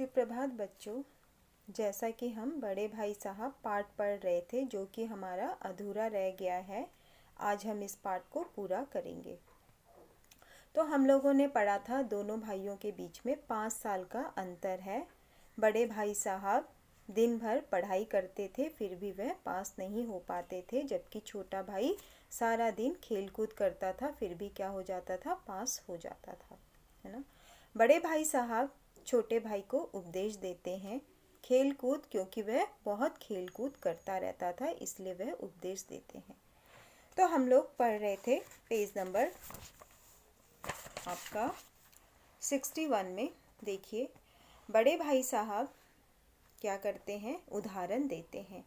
सुप्रभात बच्चों। जैसा कि हम बड़े भाई साहब पाठ पढ़ रहे थे जो कि हमारा अधूरा रह गया है, आज हम इस पाठ को पूरा करेंगे। तो हम लोगों ने पढ़ा था दोनों भाइयों के बीच में 5 साल का अंतर है। बड़े भाई साहब दिन भर पढ़ाई करते थे फिर भी वह पास नहीं हो पाते थे, जबकि छोटा भाई सारा दिन खेल कूद करता था फिर भी क्या हो जाता था, पास हो जाता था, है ना। बड़े भाई साहब छोटे भाई को उपदेश देते हैं खेल कूद, क्योंकि वह बहुत खेल कूद करता रहता था इसलिए वह उपदेश देते हैं। तो हम लोग पढ़ रहे थे पेज नंबर आपका 61 में। देखिए बड़े भाई साहब क्या करते हैं, उदाहरण देते हैं,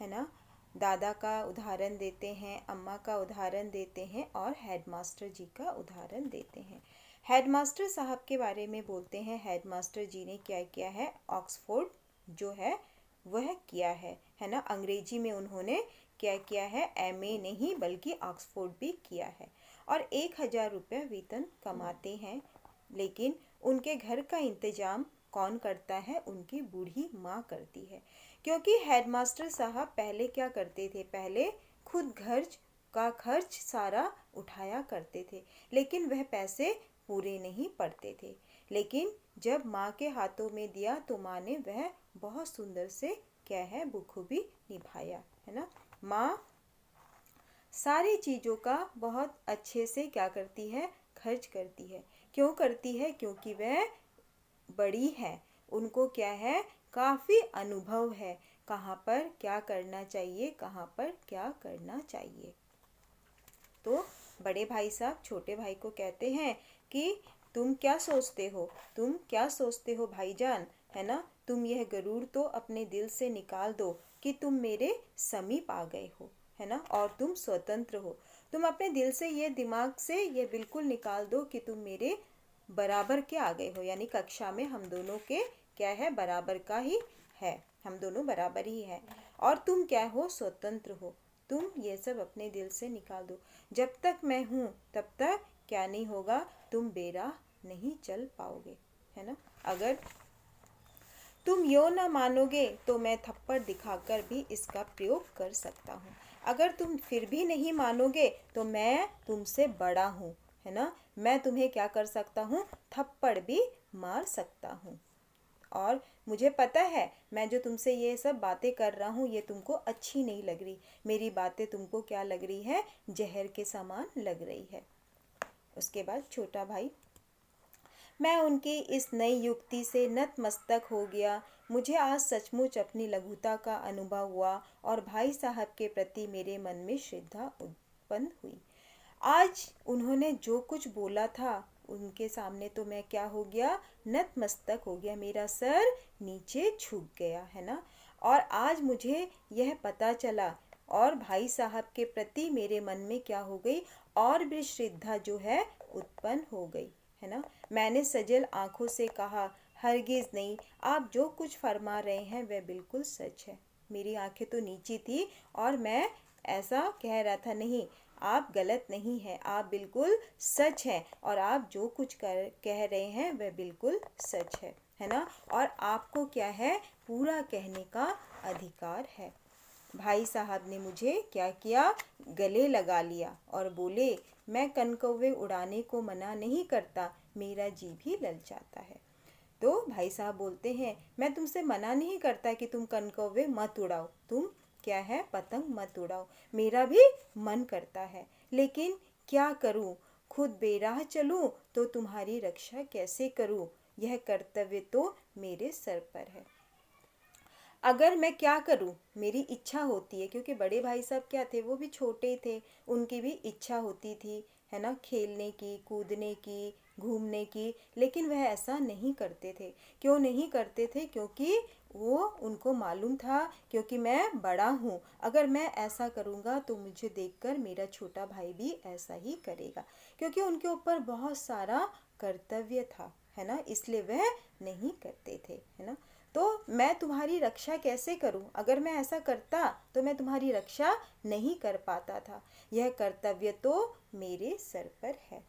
है ना। दादा का उदाहरण देते हैं, अम्मा का उदाहरण देते हैं और हेडमास्टर जी का उदाहरण देते हैं। हेडमास्टर साहब के बारे में बोलते हैं, हेडमास्टर जी ने क्या किया है, ऑक्सफोर्ड जो है वह किया है ना। अंग्रेजी में उन्होंने क्या किया है, एमए नहीं बल्कि ऑक्सफोर्ड भी किया है और 1000 रुपये वेतन कमाते हैं। लेकिन उनके घर का इंतजाम कौन करता है, उनकी बूढ़ी माँ करती है, क्योंकि हेडमास्टर साहब पहले क्या करते थे, पहले खुद घर का खर्च सारा उठाया करते थे, लेकिन वह पैसे पूरे नहीं पड़ते थे। लेकिन जब माँ के हाथों में दिया तो माँ ने वह बहुत सुंदर से क्या है, बखूबी निभाया, है ना। माँ सारी चीज़ों का बहुत अच्छे से क्या करती है, खर्च करती है। क्यों करती है, क्योंकि वह बड़ी है, उनको क्या है, काफ़ी अनुभव है, कहाँ पर क्या करना चाहिए, कहाँ पर क्या करना चाहिए। तो बड़े भाई साहब छोटे भाई को कहते हैं कि तुम क्या सोचते हो भाईजान, है ना। तुम यह गरूर तो अपने दिल से निकाल दो कि तुम मेरे समीप आ गए हो, है ना, और तुम स्वतंत्र हो। तुम अपने दिल से ये, दिमाग से ये बिल्कुल निकाल दो कि तुम मेरे बराबर के आ गए हो, यानी कक्षा में हम दोनों के क्या है, बराबर का ही है, हम दोनों बराबर ही हैं। और तुम क्या हो, स्वतंत्र हो। तुम ये सब अपने दिल से निकाल दो। जब तक मैं हूँ तब तक क्या नहीं होगा, तुम बेराह नहीं चल पाओगे, है ना। अगर तुम यो ना मानोगे तो मैं थप्पड़ दिखाकर भी इसका प्रयोग कर सकता हूँ। अगर तुम फिर भी नहीं मानोगे तो मैं तुमसे बड़ा हूँ, है ना। मैं तुम्हें क्या कर सकता हूँ, थप्पड़ भी मार सकता हूँ। और मुझे पता है मैं जो तुमसे ये सब बातें कर रहा हूँ ये तुमको अच्छी नहीं लग रही, मेरी बातें तुमको क्या लग रही है, जहर के समान लग रही है। उसके बाद छोटा भाई, मैं उनकी इस नई युक्ति से नतमस्तक हो गया। मुझे आज सचमुच अपनी लघुता का अनुभव हुआ और भाई साहब के प्रति मेरे मन में श्रद्धा उत्पन्न हुई। आज उन्होंने जो कुछ बोला था उनके सामने तो मैं क्या हो गया, नतमस्तक हो गया, मेरा सर नीचे झुक गया, है ना। और आज मुझे यह पता चला और भाई साहब के प्रति मेरे मन में क्या हो गई, और भी श्रद्धा जो है उत्पन्न हो गई, है ना। मैंने सजल आंखों से कहा, हरगिज नहीं, आप जो कुछ फरमा रहे हैं वह बिल्कुल सच है। मेरी आंखें तो नीची थी और मैं ऐसा कह रहा था, नहीं आप गलत नहीं हैं, आप बिल्कुल सच हैं और आप जो कुछ कह रहे हैं वह बिल्कुल सच है ना। और आपको क्या है, पूरा कहने का अधिकार है। भाई साहब ने मुझे क्या किया, गले लगा लिया और बोले, मैं कनकौवे उड़ाने को मना नहीं करता, मेरा जी भी ललचाता है। तो भाई साहब बोलते हैं, मैं तुमसे मना नहीं करता कि तुम कनकौवे मत उड़ाओ, तुम क्या है, पतंग मत उड़ाओ, मेरा भी मन करता है, लेकिन क्या करूं, खुद बेराह चलूं तो तुम्हारी रक्षा कैसे करूं, यह कर्तव्य तो मेरे सर पर है। अगर मैं क्या करूं, मेरी इच्छा होती है, क्योंकि बड़े भाई साहब क्या थे, वो भी छोटे थे, उनकी भी इच्छा होती थी, है ना, खेलने की, कूदने की, घूमने की, लेकिन वह ऐसा नहीं करते थे। क्यों नहीं करते थे, क्योंकि वो उनको मालूम था, क्योंकि मैं बड़ा हूँ, अगर मैं ऐसा करूँगा तो मुझे देखकर मेरा छोटा भाई भी ऐसा ही करेगा, क्योंकि उनके ऊपर बहुत सारा कर्तव्य था, है ना, इसलिए वह नहीं करते थे, है ना। तो मैं तुम्हारी रक्षा कैसे करूं, अगर मैं ऐसा करता तो मैं तुम्हारी रक्षा नहीं कर पाता था, यह कर्तव्य तो मेरे सर पर है।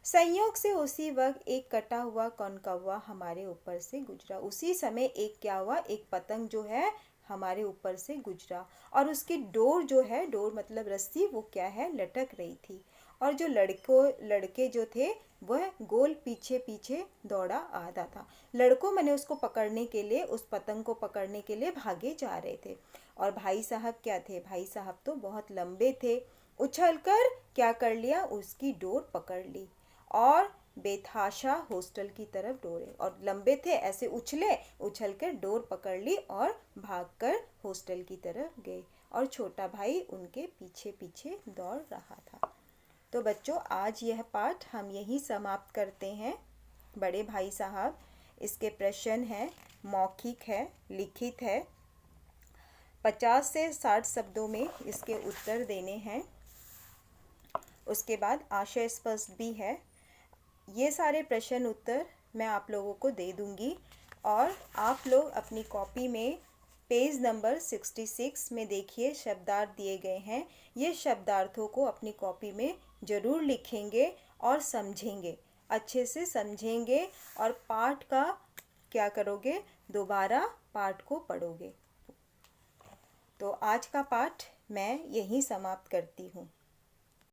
संयोग से उसी वक्त एक कटा हुआ कौवा हमारे ऊपर से गुजरा। उसी समय एक क्या हुआ, एक पतंग जो है हमारे ऊपर से गुजरा और उसकी डोर जो है, डोर मतलब रस्सी, वो क्या है, लटक रही थी। और जो लड़के जो थे वह गोल पीछे पीछे दौड़ा आता था। लड़कों मैंने उसको पकड़ने के लिए, उस पतंग को पकड़ने के लिए भागे जा रहे थे। और भाई साहब क्या थे, भाई साहब तो बहुत लंबे थे, उछलकर क्या कर लिया, उसकी डोर पकड़ ली और बेतहाशा हॉस्टल की तरफ दौड़े। और लंबे थे, ऐसे उछलकर डोर पकड़ ली और भागकर हॉस्टल की तरफ गए और छोटा भाई उनके पीछे पीछे दौड़ रहा था। तो बच्चों, आज यह पाठ हम यहीं समाप्त करते हैं। बड़े भाई साहब, इसके प्रश्न हैं, मौखिक है, लिखित है, 50 से 60 शब्दों में इसके उत्तर देने हैं। उसके बाद आशय स्पष्ट भी है। ये सारे प्रश्न उत्तर मैं आप लोगों को दे दूंगी और आप लोग अपनी कॉपी में पेज नंबर 66 में देखिए शब्दार्थ दिए गए हैं। ये शब्दार्थों को अपनी कॉपी में ज़रूर लिखेंगे और समझेंगे, अच्छे से समझेंगे और पाठ का क्या करोगे, दोबारा पाठ को पढ़ोगे। तो आज का पाठ मैं यहीं समाप्त करती हूँ।